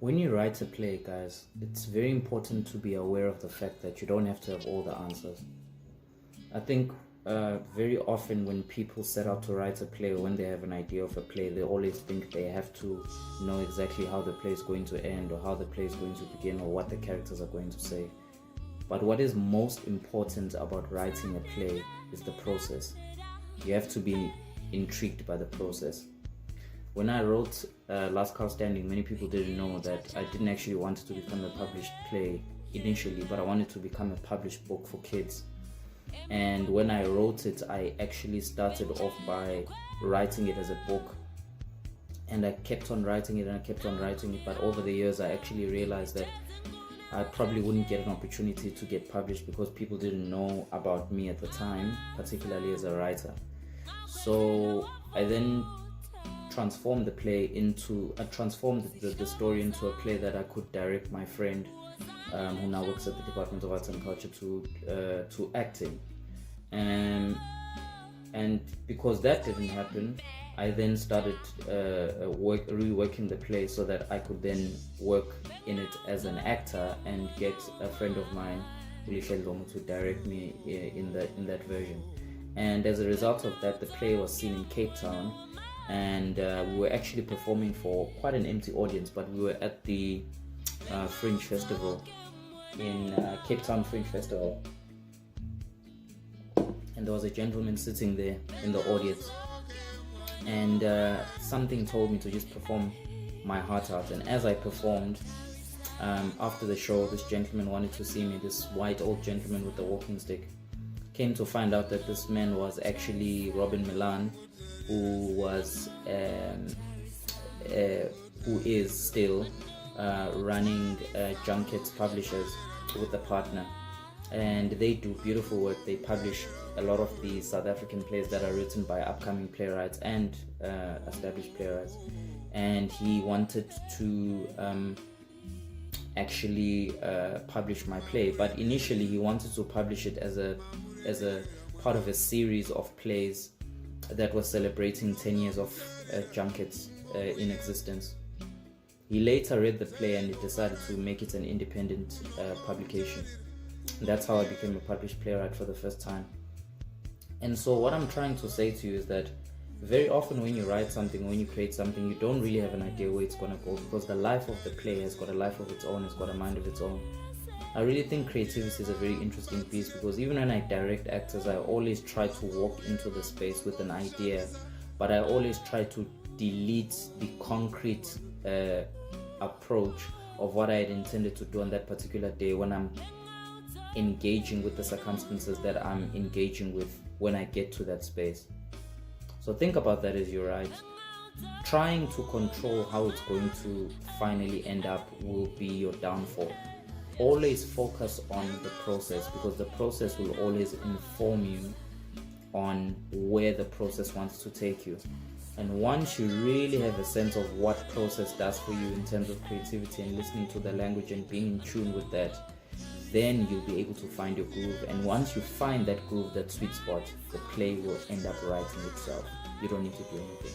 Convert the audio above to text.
When you write a play, guys, it's very important to be aware of the fact that you don't have to have all the answers. I think very often when people set out to write a play, or when they have an idea of a play, they always think they have to know exactly how the play is going to end, or how the play is going to begin, or what the characters are going to say. But what is most important about writing a play is the process. You have to be intrigued by the process. When I wrote Last Cow Standing, many people didn't know that I didn't actually want it to become a published play initially, but I wanted to become a published book for kids. And when I wrote it, I actually started off by writing it as a book, and I kept on writing it and I kept on writing it. But over the years, I actually realized that I probably wouldn't get an opportunity to get published because people didn't know about me at the time, particularly as a writer. So I then transformed the story into a play that I could direct my friend, who now works at the Department of Arts and Culture, to acting. And because that didn't happen, I then started reworking the play so that I could then work in it as an actor and get a friend of mine, Ulisha Lomo, to direct me in that version. And as a result of that, the play was seen in Cape Town, and we were actually performing for quite an empty audience, but we were at the Fringe Festival in Cape Town Fringe Festival, and there was a gentleman sitting there in the audience, and something told me to just perform my heart out. And as I performed, after the show, this gentleman wanted to see me, this white old gentleman with the walking stick. Came to find out that this man was actually Robin Milan, who is still running Junkets Publishers with a partner, and they do beautiful work. They publish a lot of the South African plays that are written by upcoming playwrights and established playwrights, and he wanted to actually publish my play. But initially he wanted to publish it as a part of a series of plays that was celebrating 10 years of Junkets in existence. He later read the play and he decided to make it an independent publication. That's how I became a published playwright for the first time. And so what I'm trying to say to you is that very often when you write something, when you create something, you don't really have an idea where it's going to go, because the life of the play has got a life of its own, it's got a mind of its own. I really think creativity is a very interesting piece, because even when I direct actors, I always try to walk into the space with an idea, but I always try to delete the concrete approach of what I had intended to do on that particular day when I'm engaging with the circumstances that I'm engaging with when I get to that space. So think about that as you write. Trying to control how it's going to finally end up will be your downfall. Always focus on the process, because the process will always inform you on where the process wants to take you. And once you really have a sense of what process does for you in terms of creativity and listening to the language and being in tune with that, then you'll be able to find your groove. And once you find that groove, that sweet spot, the play will end up writing itself. You don't need to do anything.